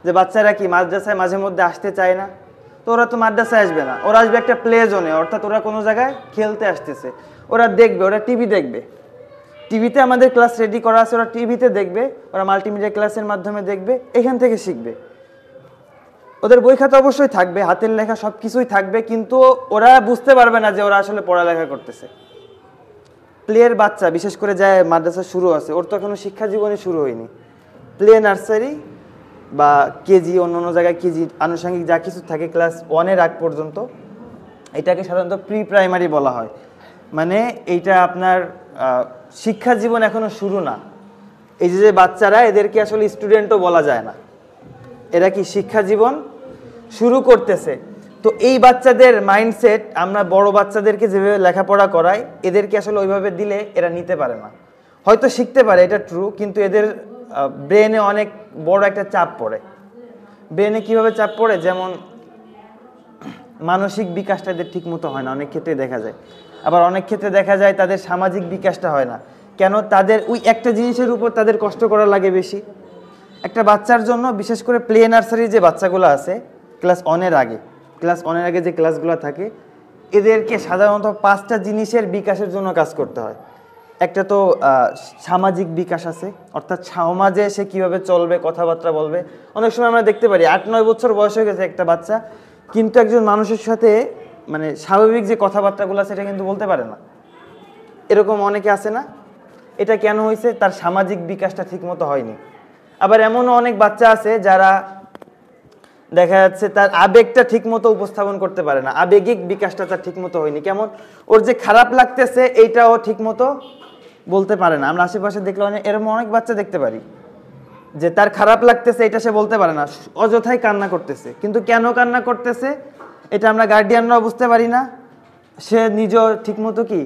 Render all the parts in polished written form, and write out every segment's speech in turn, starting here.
যে বাচ্চারা কি মাদ্রাসায় মাঝে মধ্যে আসতে চায় না, তো ওরা তো মাদ্রাসায় আসবে না, ওরা আসবে একটা প্লে জোনে, অর্থাৎ ওরা কোনো জায়গায় খেলতে আসতেছে, ওরা দেখবে, ওরা টিভি দেখবে, টিভিতে আমাদের ক্লাস রেডি করা আছে, ওরা টিভিতে দেখবে, ওরা মাল্টিমিডিয়া ক্লাসের মাধ্যমে দেখবে, এখান থেকে শিখবে। ওদের বই খাতা অবশ্যই থাকবে, হাতের লেখা সব কিছুই থাকবে, কিন্তু ওরা বুঝতে পারবে না যে ওরা আসলে পড়ালেখা করতেছে। প্লের বাচ্চা, বিশেষ করে যায় মাদ্রাসা শুরু আছে, ওর তো এখনো শিক্ষা জীবনে শুরু হয়নি। প্লে নার্সারি বা কেজি, অন্য জায়গায় কেজি, আনুষঙ্গিক যা কিছু থাকে ক্লাস 1-এর আগ পর্যন্ত, এটাকে সাধারণত প্রি প্রাইমারি বলা হয়। মানে এইটা আপনার শিক্ষা জীবন এখনো শুরু না। এই যে বাচ্চারা, এদেরকে আসলে স্টুডেন্টও বলা যায় না, এরা কি শিক্ষা জীবন শুরু করতেছে। তো এই বাচ্চাদের মাইন্ডসেট আমরা বড় বাচ্চাদেরকে যেভাবে লেখাপড়া করাই, এদেরকে আসলে ওইভাবে দিলে এরা নিতে পারে না। হয়তো শিখতে পারে, এটা ট্রু, কিন্তু এদের ব্রেনে অনেক বড় একটা চাপ পড়ে। ব্রেনে কিভাবে চাপ পড়ে, যেমন মানসিক বিকাশটা এদের ঠিক মতো হয় না, অনেক ক্ষেত্রে দেখা যায়। আবার অনেক ক্ষেত্রে দেখা যায় তাদের সামাজিক বিকাশটা হয় না। কেন? তাদের ওই একটা জিনিসের উপর তাদের কষ্ট করা লাগে বেশি। একটা বাচ্চার জন্য, বিশেষ করে প্লে নার্সারির যে বাচ্চাগুলো আছে ক্লাস 1-এর আগে যে ক্লাসগুলো থাকে, এদেরকে সাধারণত 5টা জিনিসের বিকাশের জন্য কাজ করতে হয়। একটা তো সামাজিক বিকাশ আছে, অর্থাৎ সমাজে সে কীভাবে চলবে, কথাবার্তা বলবে। অনেক সময় আমরা দেখতে পারি 8-9 বছর বয়স হয়ে গেছে একটা বাচ্চা, কিন্তু একজন মানুষের সাথে মানে স্বাভাবিক যে কথাবার্তাগুলো আছে এটা কিন্তু বলতে পারে না। এরকম অনেকে আছে না? এটা কেন হয়েছে? তার সামাজিক বিকাশটা ঠিকমতো হয়নি। আবার এমনও অনেক বাচ্চা আছে যারা দেখা যাচ্ছে তার আবেগটা ঠিকমতো উপস্থাপন করতে পারে না, আবেগিক বিকাশটা তার ঠিকমতো হয়নি। কেমন? ওর যে খারাপ লাগতেছে এইটাও ঠিকমতো বলতে পারে না। আমরা আশেপাশে দেখলে এরকম অনেক বাচ্চা দেখতে পারি যে তার খারাপ লাগতেছে এটা সে বলতে পারে না, অযথাই কান্না করতেছে। কিন্তু কেন কান্না করতেছে এটা আমরা গার্ডিয়ানরাও বুঝতে পারি না, সে নিজেও ঠিকমতো কি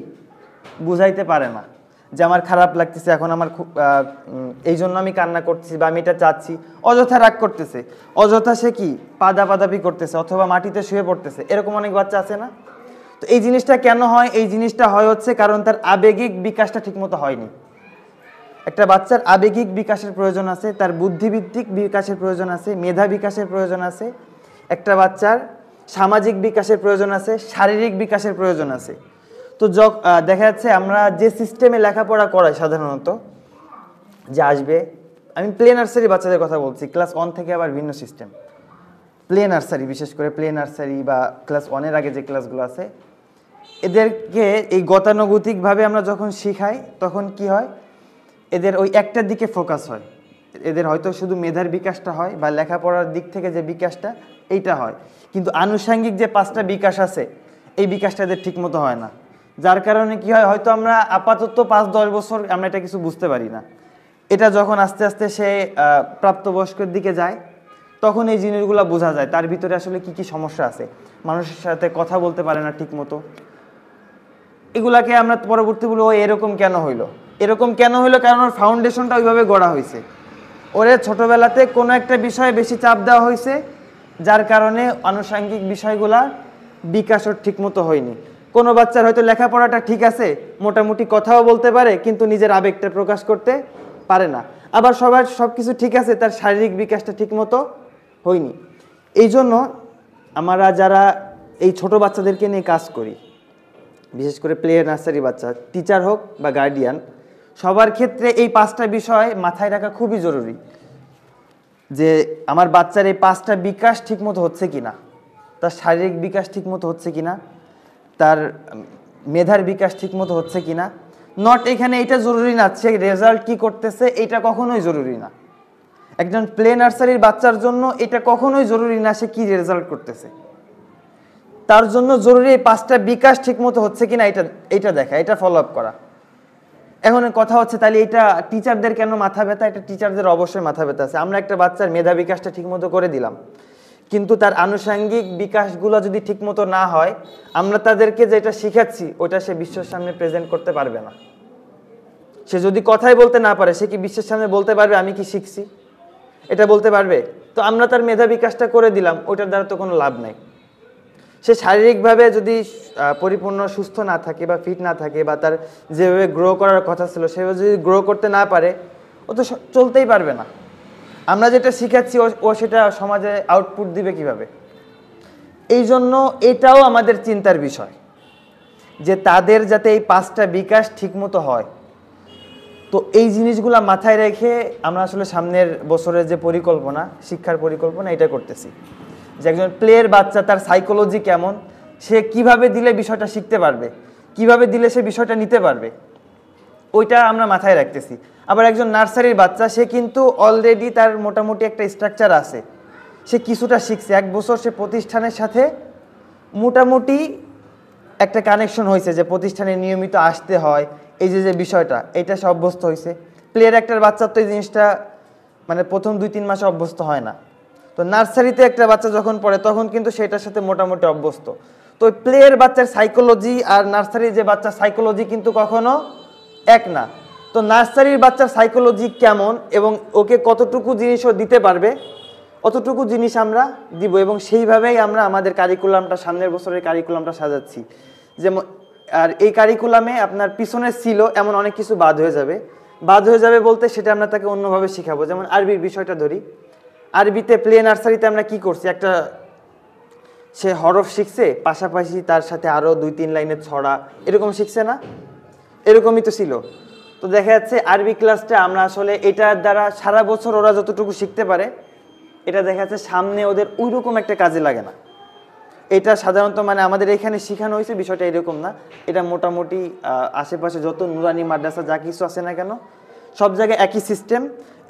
বুঝাইতে পারে না যে আমার খারাপ লাগতেছে, এখন আমার খুব এই জন্য আমি কান্না করতেছি বা আমি এটা চাচ্ছি। অযথা রাগ করতেছে, অযথা সে কি পাদাপাদাপি করতেছে অথবা মাটিতে শুয়ে পড়তেছে। এরকম অনেক বাচ্চা আছে না? তো এই জিনিসটা কেন হয়? এই জিনিসটা হয় হচ্ছে কারণ তার আবেগিক বিকাশটা ঠিকমতো হয়নি। একটা বাচ্চার আবেগিক বিকাশের প্রয়োজন আছে, তার বুদ্ধিভিত্তিক বিকাশের প্রয়োজন আছে, মেধা বিকাশের প্রয়োজন আছে, একটা বাচ্চার সামাজিক বিকাশের প্রয়োজন আছে, শারীরিক বিকাশের প্রয়োজন আছে। তো দেখা যাচ্ছে আমরা যে সিস্টেমে লেখাপড়া করাই সাধারণত, যে আসবে, আমি প্লে নার্সারি বাচ্চাদের কথা বলছি, ক্লাস 1 থেকে আবার ভিন্ন সিস্টেম। প্লে নার্সারি, বিশেষ করে প্লে নার্সারি বা ক্লাস 1-এর আগে যে ক্লাসগুলো আছে, এদেরকে এই গতানুগতিকভাবে আমরা যখন শিখাই তখন কি হয়, এদের ওই একটার দিকে ফোকাস হয়। এদের হয়তো শুধু মেধার বিকাশটা হয় বা লেখাপড়ার দিক থেকে যে বিকাশটা এইটা হয়, কিন্তু আনুষঙ্গিক যে 5টা বিকাশ আছে এই বিকাশটা এদের ঠিকমতো হয় না। যার কারণে কি হয়, হয়তো আমরা আপাতত 5-10 বছর আমরা এটা কিছু বুঝতে পারি না। এটা যখন আস্তে আস্তে সে প্রাপ্তবয়স্কের দিকে যায় তখন এই জিনিসগুলো বোঝা যায় তার ভিতরে আসলে কি কি সমস্যা আছে। মানুষের সাথে কথা বলতে পারে না ঠিকমতো, এগুলাকে আমরা পরবর্তী বলবো এরকম কেন হইলো, এরকম কেন হইলো, কারণ ওর ফাউন্ডেশনটা ওইভাবে গড়া হয়েছে। ওরে ছোটবেলাতে কোনো একটা বিষয়ে বেশি চাপ দেওয়া হয়েছে, যার কারণে আনুষঙ্গিক বিষয়গুলা বিকাশ ওর ঠিকমতো হয়নি। কোনো বাচ্চার হয়তো লেখাপড়াটা ঠিক আছে, মোটামুটি কথাও বলতে পারে, কিন্তু নিজের আবেগটা প্রকাশ করতে পারে না। আবার সবার সব কিছু ঠিক আছে, তার শারীরিক বিকাশটা ঠিকমতো হয়নি। এই জন্য আমরা যারা এই ছোট বাচ্চাদেরকে নিয়ে কাজ করি, বিশেষ করে প্লে নার্সারি বাচ্চা, টিচার হোক বা গার্ডিয়ান, সবার ক্ষেত্রে এই 5টা বিষয় মাথায় রাখা খুবই জরুরি, যে আমার বাচ্চার এই 5টা বিকাশ ঠিকমতো হচ্ছে কিনা, তার শারীরিক বিকাশ ঠিকমতো হচ্ছে কিনা, তার মেধার বিকাশ ঠিকমতো হচ্ছে কিনা। নট এখানে এটা জরুরি না সে রেজাল্ট কি করতেছে, এটা কখনোই জরুরি না। একজন প্লে নার্সারির বাচ্চার জন্য এটা কখনোই জরুরি না সে কি রেজাল্ট করতেছে, তার জন্য জরুরি এই 5টা বিকাশ ঠিকমতো হচ্ছে কিনা এটা দেখা, এটা ফলো আপ করা। এখন কথা হচ্ছে তাহলে এটা টিচারদের কেন মাথা ব্যথা? এটা টিচারদের অবশ্যই মাথা ব্যথা আছে। আমরা একটা বাচ্চার মেধা বিকাশটা ঠিকমতো করে দিলাম, কিন্তু তার আনুষঙ্গিক বিকাশগুলো যদি ঠিকমতো না হয়, আমরা তাদেরকে যেটা শিখাচ্ছি ওটা সে বিশ্বের সামনে প্রেজেন্ট করতে পারবে না। সে যদি কথাই বলতে না পারে, সে কি বিশ্বের সামনে বলতে পারবে আমি কি শিখছি? এটা বলতে পারবে? তো আমরা তার মেধা বিকাশটা করে দিলাম, ওইটার দ্বারা তো কোনো লাভ নাই। সে শারীরিকভাবে যদি পরিপূর্ণ সুস্থ না থাকে বা ফিট না থাকে, বা তার যেভাবে গ্রো করার কথা ছিল সেভাবে যদি গ্রো করতে না পারে, ও তো চলতেই পারবে না। আমরা যেটা শিখাচ্ছি ও সেটা সমাজে আউটপুট দিবে কিভাবে। এই জন্য এটাও আমাদের চিন্তার বিষয় যে তাদের যাতে এই 5টা বিকাশ ঠিকমতো হয়। তো এই জিনিসগুলো মাথায় রেখে আমরা আসলে সামনের বছরের যে পরিকল্পনা, শিক্ষার পরিকল্পনা, এটা করতেছি যে একজন প্লেয়ের বাচ্চা তার সাইকোলজি কেমন, সে কিভাবে দিলে বিষয়টা শিখতে পারবে, কিভাবে দিলে সে বিষয়টা নিতে পারবে, ওইটা আমরা মাথায় রাখতেছি। আবার একজন নার্সারির বাচ্চা, সে কিন্তু অলরেডি তার মোটামুটি একটা স্ট্রাকচার আছে, সে কিছুটা শিখছে, 1 বছর সে প্রতিষ্ঠানের সাথে মোটামুটি একটা কানেকশন হয়েছে যে প্রতিষ্ঠানে নিয়মিত আসতে হয়, এই যে বিষয়টা, এটা সে অভ্যস্ত হয়েছে। প্লেয়ার একটার বাচ্চার তো এই জিনিসটা মানে প্রথম 2-3 মাসে অভ্যস্ত হয় না। তো নার্সারিতে একটা বাচ্চা যখন পড়ে তখন কিন্তু সেটার সাথে মোটামুটি অভ্যস্ত। তো ওই প্লেয়ার বাচ্চার সাইকোলজি আর নার্সারির যে বাচ্চার সাইকোলজি কিন্তু কখনো এক না। তো নার্সারির বাচ্চার সাইকোলজি কেমন এবং ওকে কতটুকু জিনিসও দিতে পারবে, অতটুকু জিনিস আমরা দিব, এবং সেইভাবেই আমরা আমাদের কারিকুলামটা, সামনের বছরের কারিকুলামটা সাজাচ্ছি। যেমন আর এই কারিকুলামে আপনার পিছনে ছিল এমন অনেক কিছু বাদ হয়ে যাবে বলতে সেটা আমরা তাকে অন্যভাবে শেখাবো। যেমন আরবির বিষয়টা ধরি, আরবিতে প্লে নার্সারিতে আমরা কি করছি, একটা সে হরফ শিখছে, পাশাপাশি তার সাথে আরও 2-3 লাইনের ছড়া এরকম শিখছে না, এরকমই তো ছিল। তো দেখা যাচ্ছে আরবি ক্লাসটা আমরা আসলে এটার দ্বারা সারা বছর ওরা যতটুকু শিখতে পারে, এটা দেখা যাচ্ছে সামনে ওদের ওই রকম একটা কাজে লাগে না। এটা সাধারণত মানে আমাদের এখানে শেখানো হয়েছে বিষয়টা এরকম না, এটা মোটামুটি আশেপাশে যত নুরানি মাদ্রাসা যা কিছু আছে না কেন সব জায়গায় একই সিস্টেম।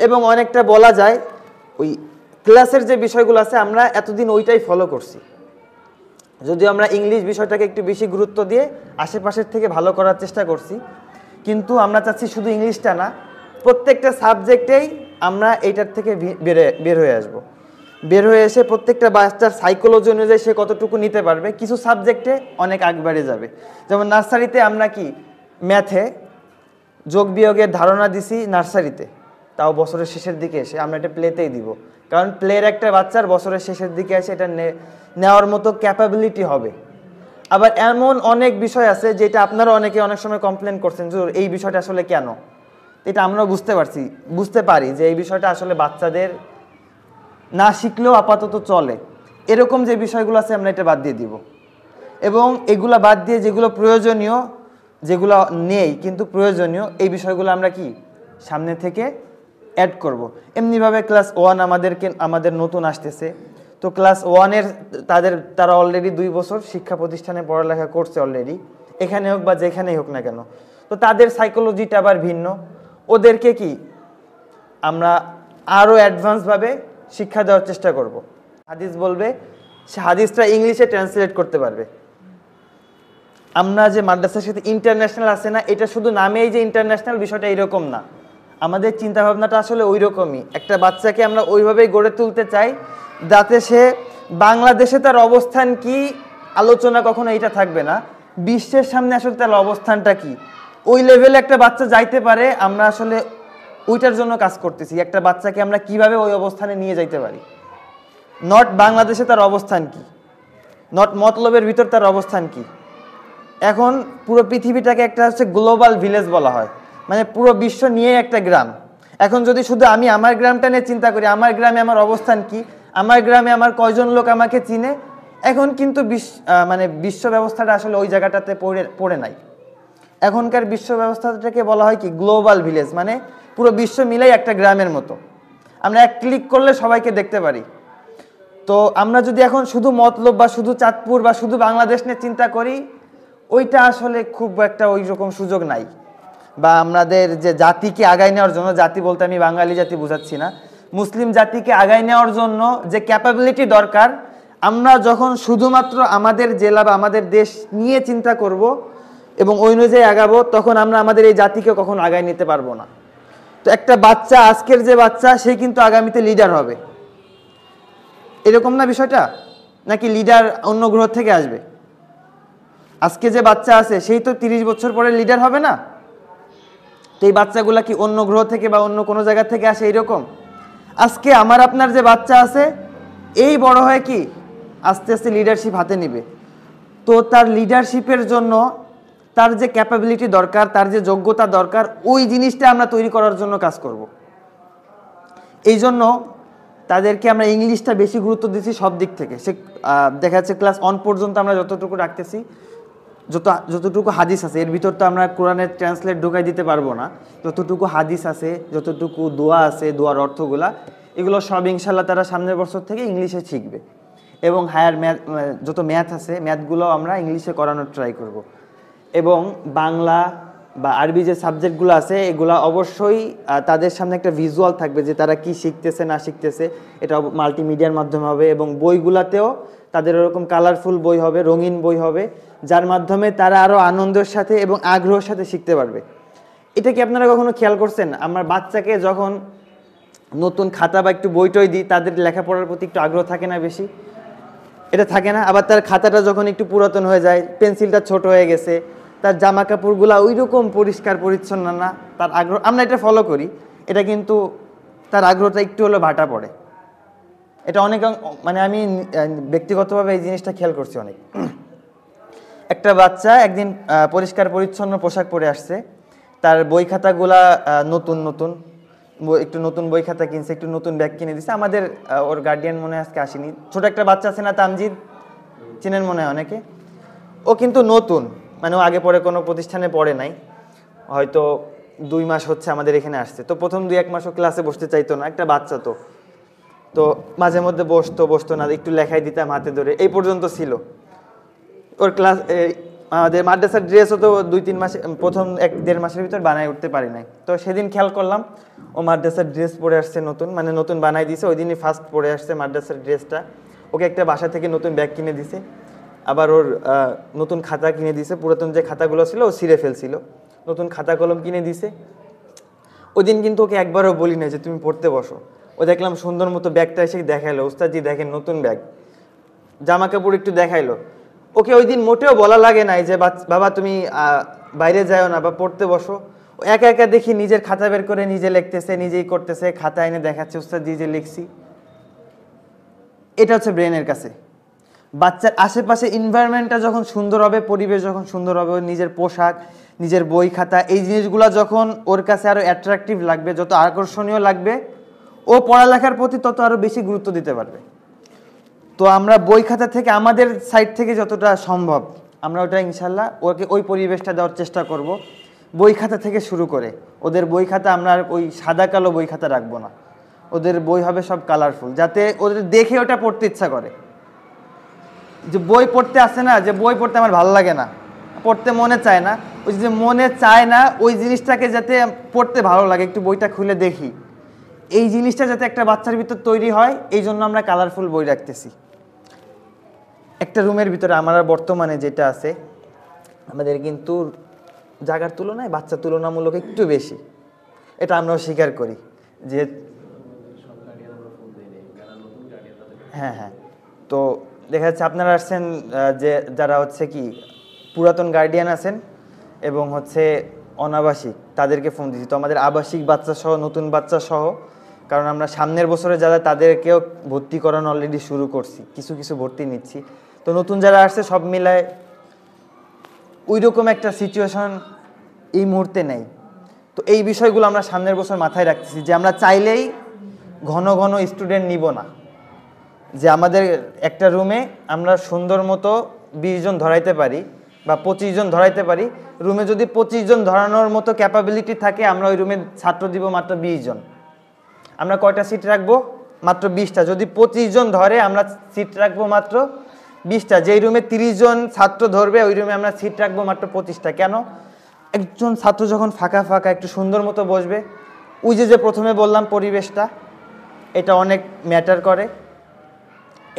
এবং অনেকটা বলা যায় ওই ক্লাসের যে বিষয়গুলো আছে আমরা এতদিন ওইটাই ফলো করছি, যদিও আমরা ইংলিশ বিষয়টাকে একটু বেশি গুরুত্ব দিয়ে আশেপাশের থেকে ভালো করার চেষ্টা করছি, কিন্তু আমরা চাচ্ছি শুধু ইংলিশটা না, প্রত্যেকটা সাবজেক্টেই আমরা এইটার থেকে বের হয়ে আসব। বের হয়ে এসে প্রত্যেকটা বাচ্চার সাইকোলজি অনুযায়ী সে কতটুকু নিতে পারবে, কিছু সাবজেক্টে অনেক আগবাড়ে যাবে। যেমন নার্সারিতে আমরা কি ম্যাথে যোগ বিয়োগের ধারণা দিছি নার্সারিতে, তাও বছরের শেষের দিকে এসে আমরা এটা প্লেতেই দিব, কারণ প্লের একটা বাচ্চার বছরের শেষের দিকে এসে এটা নেওয়ার মতো ক্যাপাবিলিটি হবে। আবার এমন অনেক বিষয় আছে যেটা আপনারা অনেকে অনেক সময় কমপ্লেন করছেন যে এই বিষয়টা আসলে কেন, এটা আমরাও বুঝতে পারি যে এই বিষয়টা আসলে বাচ্চাদের না শিখলেও আপাতত চলে, এরকম যে বিষয়গুলো আছে আমরা এটা বাদ দিয়ে দিব। এবং এগুলা বাদ দিয়ে যেগুলো প্রয়োজনীয়, যেগুলো নেই কিন্তু প্রয়োজনীয়, এই বিষয়গুলো আমরা কি সামনে থেকে অ্যাড করব। এমনিভাবে ক্লাস 1 আমাদের নতুন আসতেছে, তো ক্লাস 1-এর তারা অলরেডি 2 বছর শিক্ষা প্রতিষ্ঠানে পড়ালেখা করছে অলরেডি, এখানে হোক বা যেখানেই হোক না কেন, তো তাদের সাইকোলজিটা আবার ভিন্ন। ওদেরকে কি আমরা আরও অ্যাডভান্সভাবে শিক্ষা দেওয়ার চেষ্টা করব। হাদিস বলবে, সে হাদিসটা ইংলিশে ট্রান্সলেট করতে পারবে। আমরা যে মাদ্রাসার সাথে ইন্টারন্যাশনাল আছে না, এটা শুধু নামেই যে ইন্টারন্যাশনাল, বিষয়টা এরকম না, আমাদের চিন্তাভাবনাটা আসলে ওই রকমই। একটা বাচ্চাকে আমরা ওইভাবেই গড়ে তুলতে চাই যাতে সে বাংলাদেশে তার অবস্থান কি আলোচনা কখনো এইটা থাকবে না, বিশ্বের সামনে আসলে তার অবস্থানটা কি, ওই লেভেলে একটা বাচ্চা যাইতে পারে। আমরা আসলে ওইটার জন্য কাজ করতেছি, একটা বাচ্চাকে আমরা কিভাবে ওই অবস্থানে নিয়ে যাইতে পারি, নট বাংলাদেশে তার অবস্থান কি, নট মতলবের ভিতর তার অবস্থান কি। এখন পুরো পৃথিবীটাকে একটা হচ্ছে গ্লোবাল ভিলেজ বলা হয়, মানে পুরো বিশ্ব নিয়ে একটা গ্রাম। এখন যদি শুধু আমি আমার গ্রামটা নিয়ে চিন্তা করি, আমার গ্রামে আমার অবস্থান কি, আমার গ্রামে আমার কয়জন লোক আমাকে চিনে, এখন কিন্তু বিশ্ব ব্যবস্থাটা আসলে ওই জায়গাটাতে পড়ে নাই। এখনকার বিশ্ব ব্যবস্থাটাকে বলা হয় কি গ্লোবাল ভিলেজ, মানে পুরো বিশ্ব মিলেই একটা গ্রামের মতো, আমরা এক ক্লিক করলে সবাইকে দেখতে পারি। তো আমরা যদি এখন শুধু মতলব বা শুধু চাঁদপুর বা শুধু বাংলাদেশ নিয়ে চিন্তা করি, ওইটা আসলে খুব একটা ওই রকম সুযোগ নাই। বা আমাদের যে জাতিকে আগায় নেওয়ার জন্য, জাতি বলতে আমি বাঙালি জাতি বোঝাচ্ছি না, মুসলিম জাতিকে আগায় নেওয়ার জন্য যে ক্যাপাবিলিটি দরকার, আমরা যখন শুধুমাত্র আমাদের জেলা বা আমাদের দেশ নিয়ে চিন্তা করব এবং ওই অনুযায়ী আগাবো, তখন আমরা আমাদের এই জাতিকে কখনো আগায় নিতে পারবো না। তো একটা বাচ্চা, আজকের যে বাচ্চা, সে কিন্তু আগামীতে লিডার হবে, এরকম না বিষয়টা, নাকি লিডার অন্য গ্রহ থেকে আসবে? আজকে যে বাচ্চা আছে সেই তো 30 বছর পরে লিডার হবে না? তো এই বাচ্চাগুলা কি অন্য গ্রহ থেকে বা অন্য কোনো জায়গা থেকে আসে এইরকম? আজকে আমার আপনার যে বাচ্চা আছে, এই বড় হয়ে কি আস্তে আস্তে লিডারশিপ হাতে নিবে। তো তার লিডারশিপের জন্য তার যে ক্যাপাবিলিটি দরকার, তার যে যোগ্যতা দরকার, ওই জিনিসটা আমরা তৈরি করার জন্য কাজ করব। এই জন্য তাদেরকে আমরা ইংলিশটা বেশি গুরুত্ব দিচ্ছি সব দিক থেকে। সে দেখা যাচ্ছে ক্লাস 1 পর্যন্ত আমরা যতটুকু রাখতেছি, যতটুকু হাদিস আছে, এর ভিতর তো আমরা কোরআনের ট্রান্সলেট ঢোকাই দিতে পারবো না। যতটুকু হাদিস আছে, যতটুকু দোয়া আছে, দোয়ার অর্থগুলা, এগুলো সব ইনশাল্লাহ তারা সামনের বছর থেকে ইংলিশে শিখবে। এবং হায়ার ম্যাথ, যত ম্যাথ আছে, ম্যাথগুলো আমরা ইংলিশে করানোর ট্রাই করব। এবং বাংলা বা আরবি যে সাবজেক্টগুলো আছে, এগুলো অবশ্যই তাদের সামনে একটা ভিজুয়াল থাকবে যে তারা কি শিখতেছে না শিখতেছে। এটা মাল্টিমিডিয়ার মাধ্যমে হবে, এবং বইগুলাতেও তাদের ওরকম কালারফুল বই হবে, রঙিন বই হবে, যার মাধ্যমে তারা আরও আনন্দের সাথে এবং আগ্রহের সাথে শিখতে পারবে। এটা কি আপনারা কখনো খেয়াল করছেন? আমার বাচ্চাকে যখন নতুন খাতা বা একটু বই টই দিই, তাদের লেখাপড়ার প্রতি একটু আগ্রহ থাকে না বেশি? এটা থাকে না? আবার তার খাতাটা যখন একটু পুরাতন হয়ে যায়, পেন্সিলটা ছোট হয়ে গেছে, তার জামা কাপড়গুলো ওই রকম পরিষ্কার পরিচ্ছন্ন না, তার আগ্রহ, আমরা এটা ফলো করি, এটা কিন্তু তার আগ্রহটা একটু হলেও ভাটা পড়ে। এটা অনেক, মানে আমি ব্যক্তিগতভাবে এই জিনিসটা খেয়াল করছি অনেক। একটা বাচ্চা একদিন পরিষ্কার পরিচ্ছন্ন পোশাক পরে আসছে, তার বই খাতাগুলা নতুন নতুন, একটু নতুন বই খাতা কিনছে, একটু নতুন ব্যাগ কিনে দিছে। আমাদের ওর গার্ডিয়ান মনে হয় আজকে আসেনি, ছোট একটা বাচ্চা আছে না, তামজিদ, চেনেন মনে হয় অনেকে। ও কিন্তু নতুন, মানে ও আগে পরে কোনো প্রতিষ্ঠানে পড়ে নাই, হয়তো 2 মাস হচ্ছে আমাদের এখানে আসছে। তো প্রথম 2-1 মাসও ক্লাসে বসতে চাইতো না, একটা বাচ্চা তো মাঝে মধ্যে বসতো না, একটু লেখাই দিতাম হাতে ধরে, এই পর্যন্ত ছিল ওর ক্লাস। আমাদের মাদ্রাসার ড্রেসও তো 2-3 মাসে, প্রথম 1-1.5 মাসের ভিতর বানায় উঠতে পারি নাই। তো সেদিন খেয়াল করলাম ও মাদ্রাসার ড্রেস পরে আসছে নতুন, মানে নতুন বানাই দিয়েছে, ওই দিনই ফার্স্ট পরে আসছে মাদ্রাসার ড্রেসটা। ওকে একটা বাসা থেকে নতুন ব্যাগ কিনে দিছে, আবার ওর নতুন খাতা কিনে দিছে, পুরাতন যে খাতাগুলো ছিল ও ছিঁড়ে ফেলছিল, নতুন খাতা কলম কিনে দিছে। ওই দিন কিন্তু ওকে একবারও বলি না যে তুমি পড়তে বসো। ও দেখলাম সুন্দর মতো ব্যাগটা এসে দেখাইলো, উস্তাদজি দেখেন নতুন ব্যাগ, জামা কাপড় একটু দেখাইলো। ওকে ওই দিন মোটেও বলা লাগে নাই যে বাবা তুমি বাইরে যাও না বা পড়তে বসো। একা একা দেখি নিজের খাতা বের করে নিজে লিখতেছে, নিজেই করতেছে, খাতা এনে দেখাচ্ছে, উস্তাদজি যে লিখছি। এটা হচ্ছে ব্রেনের কাছে। বাচ্চার আশেপাশে এনভায়রনমেন্টটা যখন সুন্দর হবে, পরিবেশ যখন সুন্দর হবে, নিজের পোশাক, নিজের বই খাতা, এই জিনিসগুলো যখন ওর কাছে আরও অ্যাট্রাকটিভ লাগবে, যত আকর্ষণীয় লাগবে, ও পড়ালেখার প্রতি তত আরও বেশি গুরুত্ব দিতে পারবে। তো আমরা বই খাতা থেকে আমাদের সাইড থেকে যতটা সম্ভব আমরা ওটা ইনশাল্লাহ ওকে ওই পরিবেশটা দেওয়ার চেষ্টা করব। বই খাতা থেকে শুরু করে ওদের বই খাতা আমরা আর ওই সাদা কালো বই খাতা রাখবো না, ওদের বই হবে সব কালারফুল, যাতে ওদের দেখে ওটা পড়তে ইচ্ছা করে। যে বই পড়তে আসে না, যে বই পড়তে আমার ভালো লাগে না, পড়তে মনে চায় না, ওই যে মনে চায় না ওই জিনিসটাকে যাতে পড়তে ভালো লাগে, একটু বইটা খুলে দেখি, এই জিনিসটা যাতে একটা বাচ্চার ভিতর তৈরি হয়, এই জন্য আমরা কালারফুল বই রাখতেছি। একটা রুমের ভিতরে আমরা বর্তমানে যেটা আছে, আমাদের কিন্তু জায়গার তুলনায় বাচ্চা তুলনামূলক একটু বেশি, এটা আমরাও স্বীকার করি যে হ্যাঁ। তো দেখা যাচ্ছে আপনারা আসছেন যে যারা হচ্ছে কি পুরাতন গার্ডিয়ান আছেন এবং হচ্ছে অনাবাসিক, তাদেরকে ফোন দিচ্ছি। তো আমাদের আবাসিক বাচ্চা সহ, নতুন বাচ্চা সহ, কারণ আমরা সামনের বছরে যারা তাদেরকেও ভর্তি করানো অলরেডি শুরু করছি, কিছু কিছু ভর্তি নিচ্ছি। তো নতুন যারা আসছে সব মিলায় ওই রকম একটা সিচুয়েশন এই মুহূর্তে নেই। তো এই বিষয়গুলো আমরা সামনের বছর মাথায় রাখতেছি যে আমরা চাইলেই ঘন ঘন স্টুডেন্ট নিব না, যে আমাদের একটা রুমে আমরা সুন্দর মতো 20 জন ধরাইতে পারি বা 25 জন ধরাইতে পারি। রুমে যদি 25 জন ধরানোর মতো ক্যাপাবিলিটি থাকে, আমরা ওই রুমে ছাত্র দিব মাত্র 20 জন। আমরা কয়টা সিট রাখবো? মাত্র 20টা। যদি 25 জন ধরে আমরা সিট রাখবো মাত্র 20টা। যেই রুমে 30 জন ছাত্র ধরবে ওই রুমে আমরা সিট রাখবো মাত্র 25টা। কেন? একজন ছাত্র যখন ফাঁকা ফাঁকা একটু সুন্দর মতো বসবে, ওই যে প্রথমে বললাম পরিবেশটা, এটা অনেক ম্যাটার করে,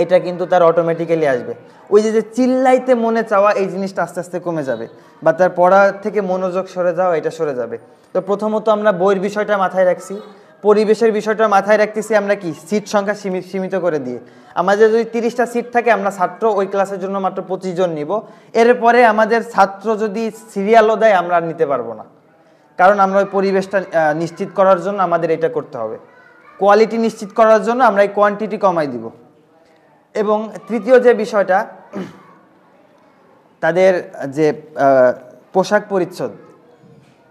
এটা কিন্তু তার অটোমেটিক্যালি আসবে। ওই যে চিল্লাইতে মনে চাওয়া, এই জিনিসটা আস্তে আস্তে কমে যাবে, বা তার পড়া থেকে মনোযোগ সরে যাওয়া, এটা সরে যাবে। তো প্রথমত আমরা বইয়ের বিষয়টা মাথায় রাখছি, পরিবেশের বিষয়টা মাথায় রাখতেছি। আমরা কি সিট সংখ্যা সীমিত করে দিয়ে, আমাদের যদি 30টা সিট থাকে, আমরা ছাত্র ওই ক্লাসের জন্য মাত্র 25 জন নিব। এরপরে আমাদের ছাত্র যদি সিরিয়ালও দেয় আমরা আর নিতে পারবো না, কারণ আমরা ওই পরিবেশটা নিশ্চিত করার জন্য আমাদের এটা করতে হবে। কোয়ালিটি নিশ্চিত করার জন্য আমরা এই কোয়ান্টিটি কমাই দিব। এবং তৃতীয় যে বিষয়টা, তাদের যে পোশাক পরিচ্ছদ,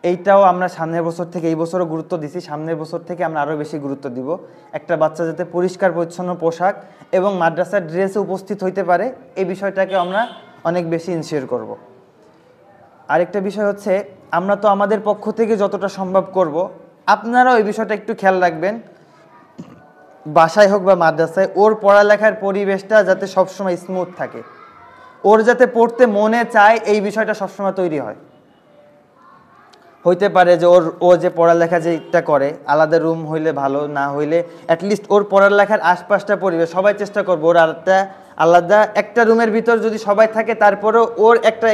এইটাও আমরা সামনের বছর থেকে, এই বছরও গুরুত্ব দিছি, সামনের বছর থেকে আমরা আরও বেশি গুরুত্ব দিব। একটা বাচ্চা যাতে পরিষ্কার পরিচ্ছন্ন পোশাক এবং মাদ্রাসার ড্রেসে উপস্থিত হইতে পারে, এই বিষয়টাকে আমরা অনেক বেশি ইনশিওর করব। আরেকটা বিষয় হচ্ছে, আমরা তো আমাদের পক্ষ থেকে যতটা সম্ভব করব, আপনারাও এই বিষয়টা একটু খেয়াল রাখবেন, বাসায় হোক বা মাদ্রাসায় ওর পড়ালেখার পরিবেশটা যাতে সবসময় স্মুথ থাকে, ওর যাতে পড়তে মনে চায়, এই বিষয়টা সবসময় তৈরি হয়। হইতে পারে যে ও যে পড়ালেখা যেটা করে আলাদা রুম হইলে ভালো, না হইলে অ্যাটলিস্ট ওর পড়ালেখার আশপাশটা পরিবেশ, সবাই চেষ্টা করবো ওর আলাদা একটা রুমের ভিতর যদি সবাই থাকে তারপরেও ওর একটা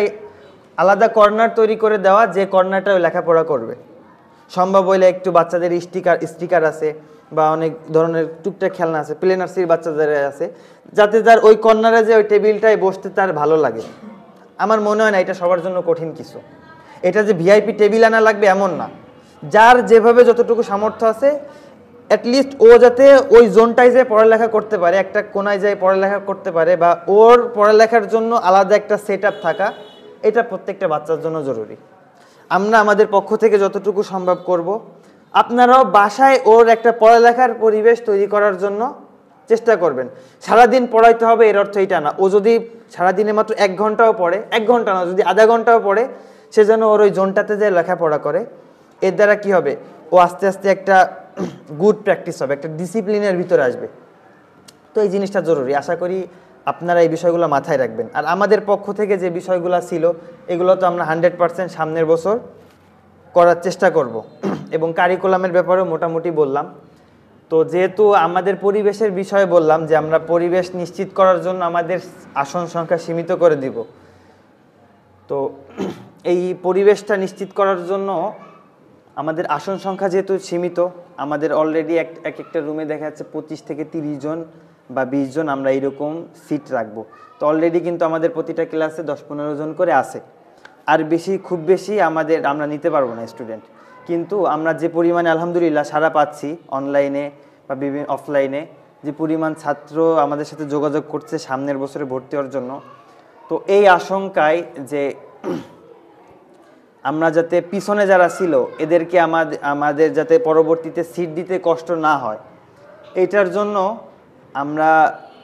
আলাদা কর্নার তৈরি করে দেওয়া, যে কর্নারটা ওই লেখাপড়া করবে। সম্ভব হইলে একটু বাচ্চাদের স্টিকার আছে বা অনেক ধরনের টুকটাক খেলনা আছে, প্লে নার্সারির বাচ্চাদের আছে, যাতে তার ওই কর্নারে যে ওই টেবিলটায় বসতে তার ভালো লাগে। আমার মনে হয় না এটা সবার জন্য কঠিন কিছু, এটা যে ভিআইপি টেবিল আনা লাগবে এমন না। যার যেভাবে যতটুকু সামর্থ্য আছে অ্যাটলিস্ট ও যাতে ওই জোনটায় যেয়ে পড়ালেখা করতে পারে, একটা কোনায় যেয়ে পড়ালেখা করতে পারে, বা ওর পড়ালেখার জন্য আলাদা একটা সেট আপ থাকা, এটা প্রত্যেকটা বাচ্চার জন্য জরুরি। আমরা আমাদের পক্ষ থেকে যতটুকু সম্ভব করব। আপনারাও বাসায় ওর একটা পড়ালেখার পরিবেশ তৈরি করার জন্য চেষ্টা করবেন। সারাদিন পড়াইতে হবে এর অর্থ এইটা না, ও যদি সারাদিনে মাত্র 1 ঘন্টাও পড়ে, 1 ঘন্টা না, যদি আধা ঘন্টাও পড়ে, সে যেন ওর ওই জোনটাতে যে লেখাপড়া করে। এর দ্বারা কি হবে, ও আস্তে আস্তে একটা গুড প্র্যাকটিস হবে, একটা ডিসিপ্লিনের ভিতরে আসবে। তো এই জিনিসটা জরুরি, আশা করি আপনারা এই বিষয়গুলো মাথায় রাখবেন। আর আমাদের পক্ষ থেকে যে বিষয়গুলো ছিল এগুলো তো আমরা 100% সামনের বছর করার চেষ্টা করব। এবং কারিকুলামের ব্যাপারেও মোটামুটি বললাম। তো যেহেতু আমাদের পরিবেশের বিষয়ে বললাম যে আমরা পরিবেশ নিশ্চিত করার জন্য আমাদের আসন সংখ্যা সীমিত করে দিব, তো এই পরিবেশটা নিশ্চিত করার জন্য আমাদের আসন সংখ্যা যেহেতু সীমিত, আমাদের অলরেডি এক একটা রুমে দেখা যাচ্ছে 25 থেকে 30 জন বা 20 জন আমরা এইরকম সিট রাখবো। তো অলরেডি কিন্তু আমাদের প্রতিটা ক্লাসে 10-15 জন করে আছে। আর খুব বেশি আমরা নিতে পারবো না স্টুডেন্ট। কিন্তু আমরা যে পরিমাণে আলহামদুলিল্লাহ সাড়া পাচ্ছি অনলাইনে বা বিভিন্ন অফলাইনে, যে পরিমাণ ছাত্র আমাদের সাথে যোগাযোগ করছে সামনের বছরে ভর্তি হওয়ার জন্য, তো এই আশঙ্কায় যে আমরা যাতে পিছনে যারা ছিল এদেরকে আমাদের যাতে পরবর্তীতে সিট দিতে কষ্ট না হয়, এইটার জন্য আমরা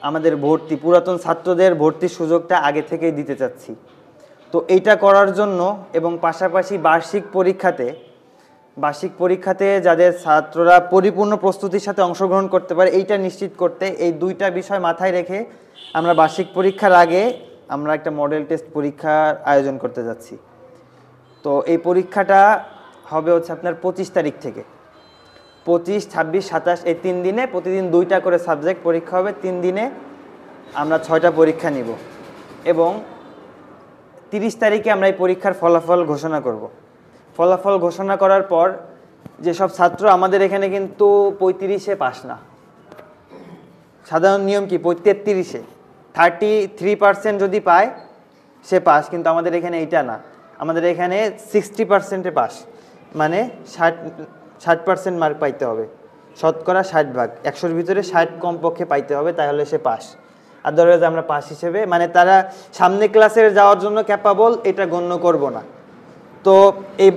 আমাদের পুরাতন ছাত্রদের ভর্তির সুযোগটা আগে থেকেই দিতে চাচ্ছি। তো এইটা করার জন্য এবং পাশাপাশি বার্ষিক পরীক্ষাতে যাদের ছাত্ররা পরিপূর্ণ প্রস্তুতির সাথে অংশগ্রহণ করতে পারে, এইটা নিশ্চিত করতে এই দুইটা বিষয় মাথায় রেখে আমরা বার্ষিক পরীক্ষার আগে আমরা একটা মডেল টেস্ট পরীক্ষার আয়োজন করতে যাচ্ছি। তো এই পরীক্ষাটা হবে হচ্ছে আপনার 25 তারিখ থেকে, 25, 26, 27 এই 3 দিনে প্রতিদিন 2টা করে সাবজেক্ট পরীক্ষা হবে। 3 দিনে আমরা 6টা পরীক্ষা নিব এবং 30 তারিখে আমরা এই পরীক্ষার ফলাফল ঘোষণা করব। ফলাফল ঘোষণা করার পর যেসব ছাত্র আমাদের এখানে কিন্তু 35-এ পাস না, সাধারণ নিয়ম কি 33-এ 33% যদি পায় সে পাস, কিন্তু আমাদের এখানে এইটা না, আমাদের এখানে 60%-এ পাস, মানে 60% মার্ক পাইতে হবে, শতকরা 60 ভাগ, 100-র ভিতরে 60 কমপক্ষে পাইতে হবে, তাহলে সে পাস। আদারওয়াইজ আমরা পাস হিসেবে, মানে তারা সামনে ক্লাসে যাওয়ার জন্য ক্যাপাবল, এটা গণ্য করব না। তো এই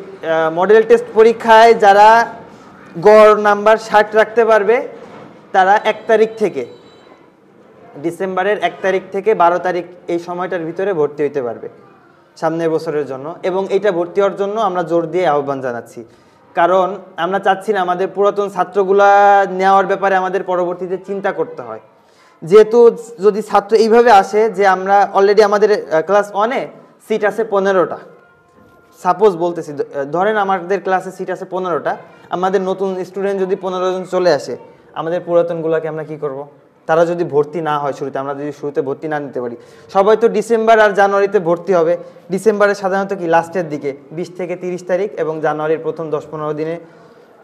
মডেল টেস্ট পরীক্ষায় যারা গড় নাম্বার 60 রাখতে পারবে তারা 1 তারিখ থেকে, ডিসেম্বরের 1 তারিখ থেকে 12 তারিখ এই সময়টার ভিতরে ভর্তি হইতে পারবে সামনের বছরের জন্য। এবং এইটা ভর্তি হওয়ার জন্য আমরা জোর দিয়ে আহ্বান জানাচ্ছি, কারণ আমরা চাচ্ছি না আমাদের পুরাতন ছাত্রগুলা নেওয়ার ব্যাপারে আমাদের পরবর্তীতে চিন্তা করতে হয়। যেহেতু যদি ছাত্র এইভাবে আসে যে আমরা অলরেডি আমাদের ক্লাস 1-এ সিট আছে 15টা, সাপোজ বলতেছি, ধরেন আমাদের ক্লাসে সিট আছে 15টা, আমাদের নতুন স্টুডেন্ট যদি 15 জন চলে আসে, আমাদের পুরাতনগুলোকে আমরা কি করব? তারা যদি ভর্তি না হয় শুরুতে, আমরা যদি শুরুতে ভর্তি না নিতে পারি, সবাই তো ডিসেম্বর আর জানুয়ারিতে ভর্তি হবে। ডিসেম্বরে সাধারণত কি লাস্টের দিকে 20 থেকে 30 তারিখ এবং জানুয়ারির প্রথম 10-15 দিনে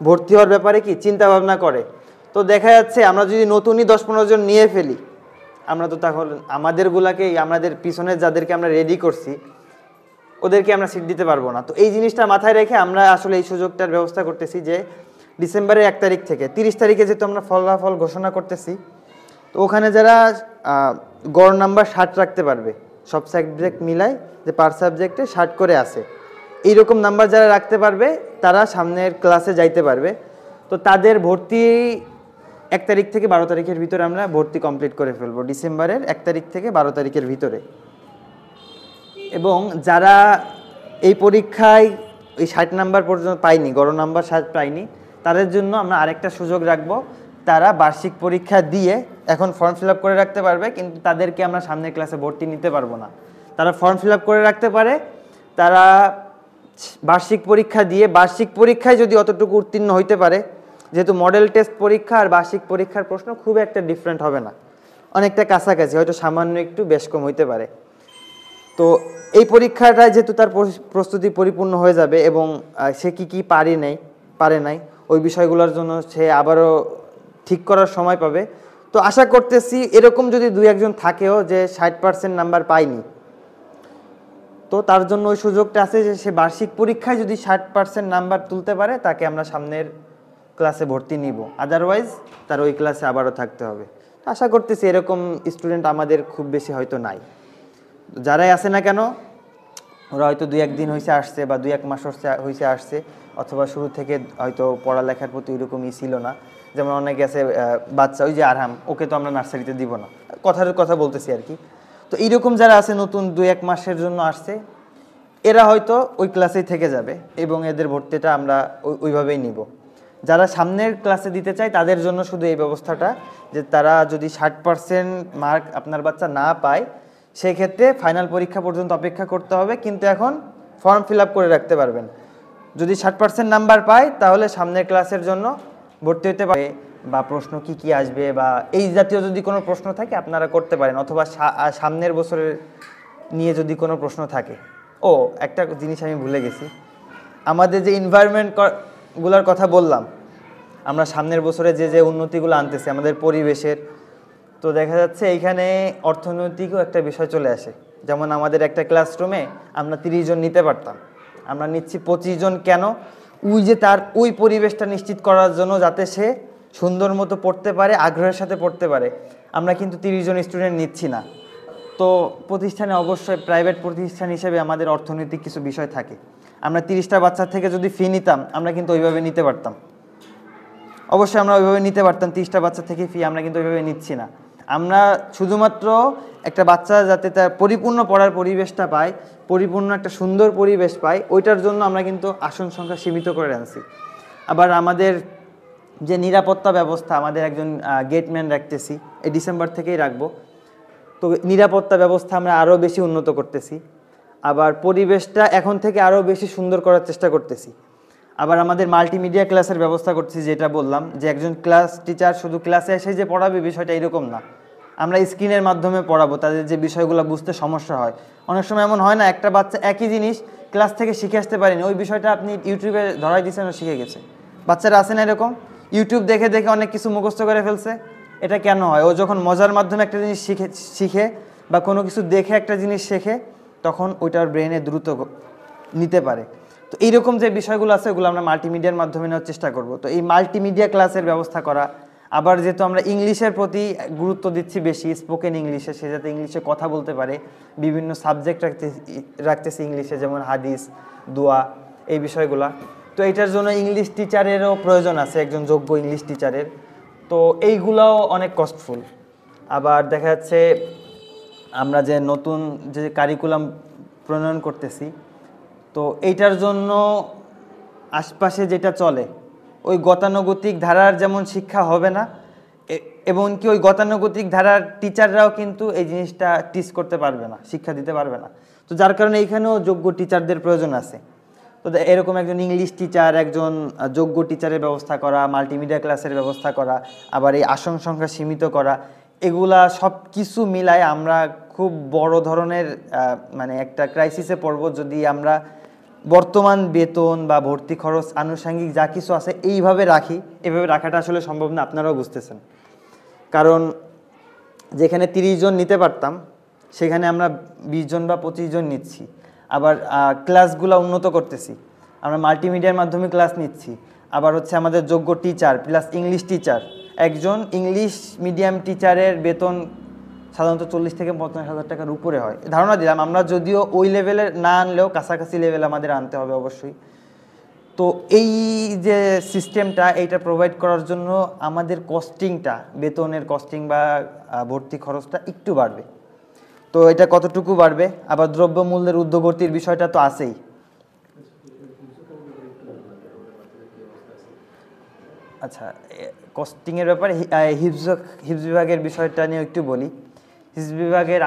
ভর্তি হওয়ার ব্যাপারে কি চিন্তা ভাবনা করে। তো দেখা যাচ্ছে আমরা যদি নতুনই 10-15 জন নিয়ে ফেলি, আমরা তো তাহলে আমাদের পিছনে যাদেরকে আমরা রেডি করছি ওদেরকে আমরা সিট দিতে পারবো না। তো এই জিনিসটা মাথায় রেখে আমরা আসলে এই সুযোগটার ব্যবস্থা করতেছি যে ডিসেম্বরের 1 তারিখ থেকে 30 তারিখে যেহেতু আমরা ফলাফল ঘোষণা করতেছি, তো ওখানে যারা গড় নাম্বার 60 রাখতে পারবে, সব সাবজেক্ট মিলাই যে পার সাবজেক্টে 60 করে আসে, এইরকম নাম্বার যারা রাখতে পারবে তারা সামনের ক্লাসে যাইতে পারবে। তো তাদের ভর্তি 1 তারিখ থেকে 12 তারিখের ভিতরে আমরা ভর্তি কমপ্লিট করে ফেলবো, ডিসেম্বরের 1 তারিখ থেকে 12 তারিখের ভিতরে। এবং যারা এই পরীক্ষায় ওই 60 নাম্বার পর্যন্ত পায়নি, গড় নাম্বার 60 পায়নি, তাদের জন্য আমরা আরেকটা সুযোগ রাখবো। তারা বার্ষিক পরীক্ষা দিয়ে এখন ফর্ম ফিল আপ করে রাখতে পারবে, কিন্তু তাদেরকে আমরা সামনের ক্লাসে ভর্তি নিতে পারবো না। তারা ফর্ম ফিল আপ করে রাখতে পারে, তারা বার্ষিক পরীক্ষা দিয়ে বার্ষিক পরীক্ষায় যদি অতটুকু উত্তীর্ণ হইতে পারে, যেহেতু মডেল টেস্ট পরীক্ষা আর বার্ষিক পরীক্ষার প্রশ্ন খুব একটা ডিফারেন্ট হবে না, অনেকটা কাছাকাছি, হয়তো সামান্য একটু বেশ কম হইতে পারে। তো এই পরীক্ষাটা যেহেতু তার প্রস্তুতি পরিপূর্ণ হয়ে যাবে এবং সে কি পারে নাই ওই বিষয়গুলোর জন্য সে আবারও ঠিক করার সময় পাবে। তো আশা করতেছি এরকম যদি 2-1 থাকেও যে 60% নাম্বার পায়নি, তো তার জন্য ওই সুযোগটা আছে যে সে বার্ষিক পরীক্ষায় যদি 60% নাম্বার তুলতে পারে তাকে আমরা সামনের ক্লাসে ভর্তি নিব, আদারওয়াইজ তার ওই ক্লাসে আবারও থাকতে হবে। আশা করতেছি এরকম স্টুডেন্ট আমাদের খুব বেশি হয়তো নাই। যারাই আসে না কেন, ওরা হয়তো 2-1 দিন হয়েছে আসছে বা 2-1 মাস হয়েছে আসছে, অথবা শুরু থেকে হয়তো পড়ালেখার প্রতি ওইরকমই ছিল না। যেমন অনেকে আছে বাচ্চা, ওই যে আরহাম, ওকে তো আমরা নার্সারিতে দিব না, কথা বলতেছি আর কি। তো এইরকম যারা আছে নতুন 2-1 মাসের জন্য আসছে, এরা হয়তো ওই ক্লাসেই থেকে যাবে এবং এদের ভর্তিটা আমরা ওইভাবেই নিব। যারা সামনের ক্লাসে দিতে চায় তাদের জন্য শুধু এই ব্যবস্থাটা, যে তারা যদি 60% মার্ক আপনার বাচ্চা না পায়, সেক্ষেত্রে ফাইনাল পরীক্ষা পর্যন্ত অপেক্ষা করতে হবে, কিন্তু এখন ফর্ম ফিল আপ করে রাখতে পারবেন। যদি 60% নাম্বার পায় তাহলে সামনের ক্লাসের জন্য ভর্তি হতে পারে, বা প্রশ্ন কি আসবে বা এই জাতীয় যদি কোনো প্রশ্ন থাকে আপনারা করতে পারেন, অথবা সামনের বছরের নিয়ে যদি কোনো প্রশ্ন থাকে। ও একটা জিনিস আমি ভুলে গেছি, আমাদের যে এনভায়রনমেন্টগুলোর কথা বললাম, আমরা সামনের বছরে যে উন্নতিগুলো আনতেছি আমাদের পরিবেশের, তো দেখা যাচ্ছে এইখানে অর্থনৈতিকও একটা বিষয় চলে আসে। যেমন আমাদের একটা ক্লাসরুমে আমরা 30 জন নিতে পারতাম, আমরা নিচ্ছি 25 জন। কেন? তার ওই পরিবেশটা নিশ্চিত করার জন্য, যাতে সে সুন্দর মতো পড়তে পারে, আগ্রহের সাথে পড়তে পারে। আমরা কিন্তু 30 জন স্টুডেন্ট নিচ্ছি না। তো প্রতিষ্ঠানে অবশ্যই প্রাইভেট প্রতিষ্ঠান হিসেবে আমাদের অর্থনৈতিক কিছু বিষয় থাকে। আমরা 30টা বাচ্চার থেকে যদি ফি নিতাম, আমরা কিন্তু ওইভাবে নিতে পারতাম, অবশ্যই আমরা ওইভাবে নিতে পারতাম। 30টা বাচ্চা থেকে ফি আমরা কিন্তু ওইভাবে নিচ্ছি না। আমরা শুধুমাত্র একটা বাচ্চা যাতে তার পরিপূর্ণ পড়ার পরিবেশটা পায়, পরিপূর্ণ একটা সুন্দর পরিবেশ পায়, ওইটার জন্য আমরা কিন্তু আসন সংখ্যা সীমিত করে আনছি। আবার আমাদের যে নিরাপত্তা ব্যবস্থা, আমাদের একজন গেটম্যান রাখতেছি, এই ডিসেম্বর থেকেই রাখবো। তো নিরাপত্তা ব্যবস্থা আমরা আরও বেশি উন্নত করতেছি। আবার পরিবেশটা এখন থেকে আরও বেশি সুন্দর করার চেষ্টা করতেছি। আবার আমাদের মাল্টিমিডিয়া ক্লাসের ব্যবস্থা করতেছি, যেটা বললাম যে একজন ক্লাস টিচার শুধু ক্লাসে এসে যে পড়াবে বিষয়টা এরকম না, আমরা স্ক্রিনের মাধ্যমে পড়াবো। তাদের যে বিষয়গুলো বুঝতে সমস্যা হয়, অনেক সময় এমন হয় না একটা বাচ্চা একই জিনিস ক্লাস থেকে শিখে আসতে পারেনি, ওই বিষয়টা আপনি ইউটিউবে ধরাই দিয়েছেন ও শিখে গেছে। বাচ্চারা আছে না এরকম, ইউটিউব দেখে দেখে অনেক কিছু মুখস্থ করে ফেলছে। এটা কেন হয়? ও যখন মজার মাধ্যমে একটা জিনিস শিখে বা কোনো কিছু দেখে একটা জিনিস শেখে, তখন ওইটার ব্রেনে দ্রুত নিতে পারে। তো এইরকম যে বিষয়গুলো আছে ওগুলো আমরা মাল্টিমিডিয়ার মাধ্যমে নেওয়ার চেষ্টা করব। তো এই মাল্টিমিডিয়া ক্লাসের ব্যবস্থা করা, আবার যেহেতু আমরা ইংলিশের প্রতি গুরুত্ব দিচ্ছি বেশি, স্পোকেন ইংলিশে, সে যাতে ইংলিশে কথা বলতে পারে, বিভিন্ন সাবজেক্ট রাখতেছি ইংলিশে, যেমন হাদিস, দোয়া, এই বিষয়গুলা। তো এইটার জন্য ইংলিশ টিচারেরও প্রয়োজন আছে, একজন যোগ্য ইংলিশ টিচারের। তো এইগুলাও অনেক কস্টফুল। আবার দেখা যাচ্ছে আমরা যে নতুন যে কারিকুলাম প্রণয়ন করতেছি, তো এইটার জন্য আশপাশে যেটা চলে ওই গতানুগতিক ধারার যেমন শিক্ষা হবে না, এবং কি ওই গতানুগতিক ধারার টিচাররাও কিন্তু এই জিনিসটা টিচ করতে পারবে না, শিক্ষা দিতে পারবে না। তো যার কারণে এইখানেও যোগ্য টিচারদের প্রয়োজন আছে। তো এরকম একজন ইংলিশ টিচার, একজন যোগ্য টিচারের ব্যবস্থা করা, মাল্টিমিডিয়া ক্লাসের ব্যবস্থা করা, আবার এই আসন সংখ্যা সীমিত করা, এগুলা সব কিছু মিলায় আমরা খুব বড় ধরনের মানে একটা ক্রাইসিসে পড়ব যদি আমরা বর্তমান বেতন বা ভর্তি খরচ আনুষঙ্গিক যা কিছু আছে এইভাবে রাখি। এভাবে রাখাটা আসলে সম্ভব না, আপনারাও বুঝতেছেন। কারণ যেখানে 30 জন নিতে পারতাম সেখানে আমরা 20 জন বা 25 জন নিচ্ছি। আবার ক্লাসগুলো উন্নত করতেছি, আমরা মাল্টিমিডিয়ার মাধ্যমে ক্লাস নিচ্ছি। আবার হচ্ছে আমাদের যোগ্য টিচার প্লাস ইংলিশ টিচার, একজন ইংলিশ মিডিয়াম টিচারের বেতন সাধারণত 40 থেকে 50,000 টাকার উপরে হয়। ধারণা দিলাম, আমরা যদিও ওই লেভেলের না আনলেও কাছাকাছি লেভেল আমাদের আনতে হবে অবশ্যই। তো এই যে সিস্টেমটা, এইটা প্রোভাইড করার জন্য আমাদের কস্টিংটা, বেতনের কস্টিং বা ভর্তি খরচটা একটু বাড়বে। তো এটা কতটুকু বাড়বে, আবার দ্রব্যমূল্যের ঊর্ধ্বগতির বিষয়টা তো আছেই। আচ্ছা, কস্টিংয়ের ব্যাপারে হিফজ বিভাগের বিষয়টা নিয়ে একটু বলি। হিফজ বিভাগের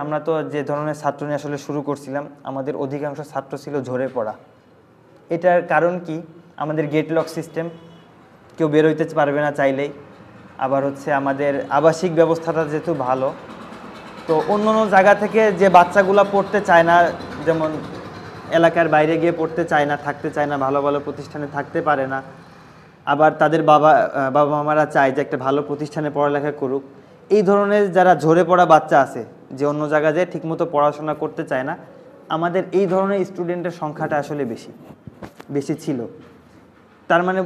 আমরা তো যে ধরনের ছাত্র নিয়ে আসলে শুরু করছিলাম, আমাদের অধিকাংশ ছাত্র ছিল ঝরে পড়া। এটার কারণ কি, আমাদের গেট লক সিস্টেম, কেউ বেরোইতে পারবে না চাইলেই। আবার হচ্ছে আমাদের আবাসিক ব্যবস্থাটা যেহেতু ভালো, তো অন্য অন্য জায়গা থেকে যে বাচ্চাগুলো পড়তে চায় না, যেমন এলাকার বাইরে গিয়ে পড়তে চায় না, থাকতে চায় না, ভালো ভালো প্রতিষ্ঠানে থাকতে পারে না, আবার তাদের বাবা মামারা চায় যে একটা ভালো প্রতিষ্ঠানে পড়ালেখা করুক, এই ধরনের যারা ঝরে পড়া বাচ্চা আছে, যে অন্য জায়গায় যেয়ে ঠিকমতো পড়াশোনা করতে চায় না, আমাদের এই ধরনের স্টুডেন্টের সংখ্যাটা আসলে বেশি ছিল। তার মানে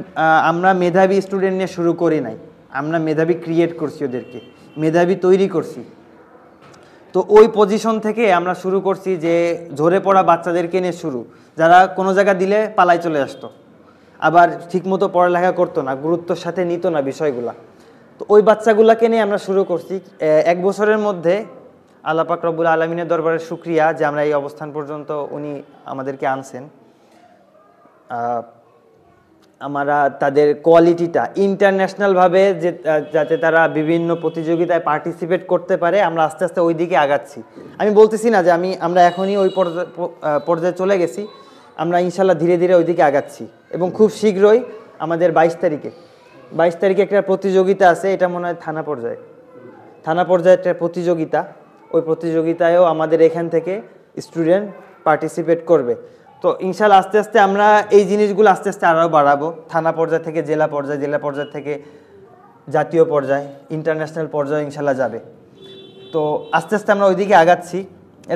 আমরা মেধাবী স্টুডেন্ট নিয়ে শুরু করি নাই, আমরা মেধাবী ক্রিয়েট করছি, ওদেরকে মেধাবী তৈরি করছি। তো ওই পজিশন থেকে আমরা শুরু করছি যে ঝরে পড়া বাচ্চাদেরকে নিয়ে শুরু, যারা কোনো জায়গা দিলে পালাই চলে আসতো, আবার ঠিকমতো পড়ালেখা করতো না, গুরুত্বের সাথে নিত না বিষয়গুলা। তো ওই বাচ্চাগুলোকে নিয়ে আমরা শুরু করছি। 1 বছরের মধ্যে আল্লাহ পাক রব্বুল আলামিনের দরবারে শুকরিয়া যে আমরা এই অবস্থান পর্যন্ত উনি আমাদেরকে আনছেন। আমরা তাদের কোয়ালিটিটা ইন্টারন্যাশনালভাবে যাতে তারা বিভিন্ন প্রতিযোগিতায় পার্টিসিপেট করতে পারে, আমরা আস্তে আস্তে ওই দিকে আগাচ্ছি। আমি বলতেছি না যে আমরা এখনই ওই পর্যায়ে চলে গেছি, আমরা ইনশাল্লাহ ধীরে ধীরে ওই দিকে আগাচ্ছি। এবং খুব শীঘ্রই আমাদের 22 তারিখে একটা প্রতিযোগিতা আছে, এটা মনে হয় থানা পর্যায়ে একটা প্রতিযোগিতা। ওই প্রতিযোগিতায়ও আমাদের এখান থেকে স্টুডেন্ট পার্টিসিপেট করবে। তো ইনশাল্লাহ আস্তে আস্তে আমরা এই জিনিসগুলো আস্তে আস্তে আরও বাড়াবো। থানা পর্যায় থেকে জেলা পর্যায় থেকে জাতীয় পর্যায়ে, ইন্টারন্যাশনাল পর্যায়ে ইনশাল্লাহ যাবে। তো আস্তে আস্তে আমরা ওইদিকে আগাচ্ছি।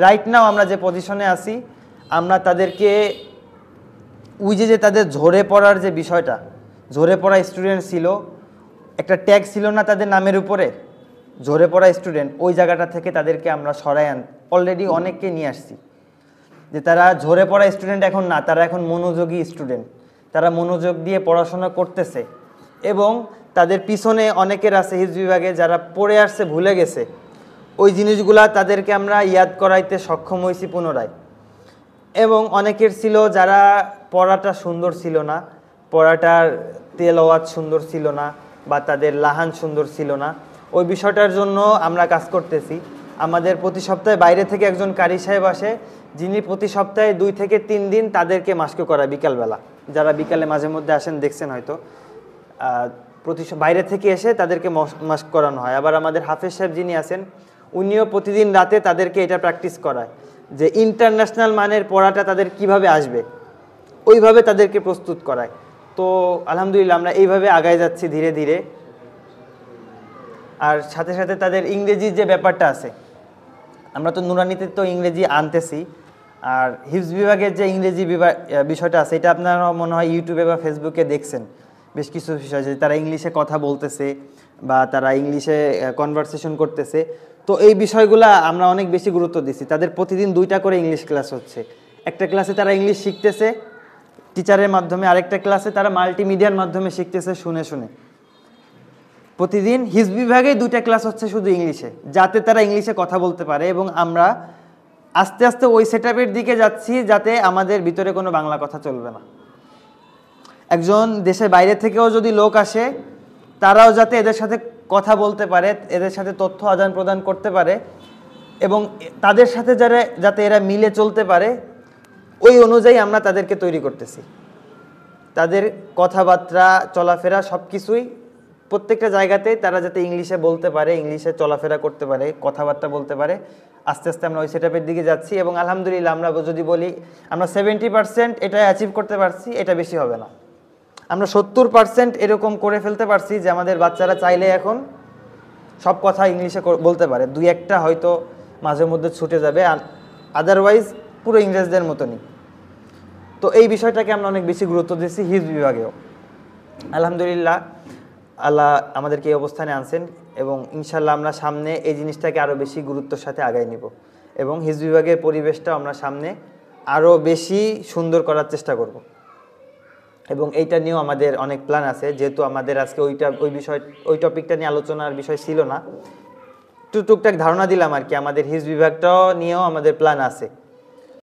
রাইট নাও আমরা যে পজিশনে আছি, আমরা তাদেরকে ওই যে তাদের ঝরে পড়ার যে বিষয়টা, ঝরে পড়া স্টুডেন্ট ছিল, একটা ট্যাগ ছিল না তাদের নামের উপরে, ঝরে পড়া স্টুডেন্ট, ওই জায়গাটা থেকে তাদেরকে আমরা অলরেডি অনেককে নিয়ে আসছি। যে তারা ঝরে পড়া স্টুডেন্ট এখন না, তারা এখন মনোযোগী স্টুডেন্ট, তারা মনোযোগ দিয়ে পড়াশোনা করতেছে। এবং তাদের পিছনে অনেকের আছে হিফজ বিভাগে যারা পড়ে আসছে, ভুলে গেছে, ওই জিনিসগুলা তাদেরকে আমরা ইয়াদ করাইতে সক্ষম হয়েছি পুনরায়। এবং অনেকের ছিল যারা পড়াটা সুন্দর ছিল না, পড়াটার তেলাওয়াত সুন্দর ছিল না, বা তাদের লাহান সুন্দর ছিল না, ওই বিষয়টার জন্য আমরা কাজ করতেছি। আমাদের প্রতি সপ্তাহে বাইরে থেকে একজন কারি সাহেব আসে, যিনি প্রতি সপ্তাহে 2 থেকে 3 দিন তাদেরকে মাস্ক করায় বিকালবেলা। যারা বিকালে মাঝে মধ্যে আসেন দেখছেন হয়তো, বাইরে থেকে এসে তাদেরকে মাস্ক করানো হয়। আবার আমাদের হাফেজ সাহেব যিনি আছেন, উনিও প্রতিদিন রাতে তাদেরকে এটা প্র্যাকটিস করায় যে ইন্টারন্যাশনাল মানের পড়াটা তাদের কিভাবে আসবে, ওইভাবে তাদেরকে প্রস্তুত করায়। তো আলহামদুলিল্লাহ আমরা এইভাবে আগায় যাচ্ছি ধীরে ধীরে। আর সাথে সাথে তাদের ইংরেজির যে ব্যাপারটা আছে, আমরা তো নুরানিতে তো ইংরেজি আনতেছি, আর হিফজ বিভাগের যে ইংরেজি বিষয়টা আছে, এটা আপনারা মনে হয় ইউটিউবে বা ফেসবুকে দেখছেন বেশ কিছু বিষয়, যে তারা ইংলিশে কথা বলতেছে বা তারা ইংলিশে কনভারসেশন করতেছে। তো এই বিষয়গুলো আমরা অনেক বেশি গুরুত্ব দিচ্ছি। তাদের প্রতিদিন 2টা করে ইংলিশ ক্লাস হচ্ছে। একটা ক্লাসে তারা ইংলিশ শিখতেছে টিচারের মাধ্যমে, আরেকটা ক্লাসে তারা মাল্টিমিডিয়ার মাধ্যমে শিখতেছে শুনে শুনে। প্রতিদিন হিফজ বিভাগে 2টা ক্লাস হচ্ছে শুধু ইংলিশে, যাতে তারা ইংলিশে কথা বলতে পারে। এবং আমরা আস্তে আস্তে ওই সেটআপের দিকে যাচ্ছি যাতে আমাদের ভিতরে কোনো বাংলা কথা চলবে না। একজন দেশের বাইরে থেকেও যদি লোক আসে, তারাও যাতে এদের সাথে কথা বলতে পারে, এদের সাথে তথ্য আদান প্রদান করতে পারে, এবং তাদের সাথে যাতে এরা মিলে চলতে পারে, ওই অনুযায়ী আমরা তাদেরকে তৈরি করতেছি। তাদের কথাবার্তা, চলাফেরা সব কিছুই প্রত্যেকটা জায়গাতেই তারা যাতে ইংলিশে বলতে পারে, ইংলিশে চলাফেরা করতে পারে, কথাবার্তা বলতে পারে। আস্তে আস্তে আমরা ওই সেটআপের দিকে যাচ্ছি। এবং আলহামদুলিল্লাহ আমরা যদি বলি আমরা 70% এটা অ্যাচিভ করতে পারছি, এটা বেশি হবে না। আমরা 70% এরকম করে ফেলতে পারছি যে আমাদের বাচ্চারা চাইলে এখন সব কথা ইংলিশে বলতে পারে। 2-1টা হয়তো মাঝে মধ্যে ছুটে যাবে, আদারওয়াইজ পুরো ইংরেজদের মতনই। তো এই বিষয়টাকে আমরা অনেক বেশি গুরুত্ব দিচ্ছি হিফজ বিভাগেও। আলহামদুলিল্লাহ আল্লাহ আমাদেরকে এই অবস্থানে আনছেন। এবং ইনশাল্লাহ আমরা সামনে এই জিনিসটাকে আরও বেশি গুরুত্বের সাথে আগায় নিব এবং হিজবি বিভাগের পরিবেশটা আমরা সামনে আরও বেশি সুন্দর করার চেষ্টা করব এবং এইটা নিয়েও আমাদের অনেক প্ল্যান আছে, যেহেতু আমাদের আজকে ওই টপিকটা নিয়ে আলোচনার বিষয় ছিল না, টুকটাক ধারণা দিলাম আর কি। আমাদের হিজবি বিভাগটাও নিয়েও আমাদের প্ল্যান আছে।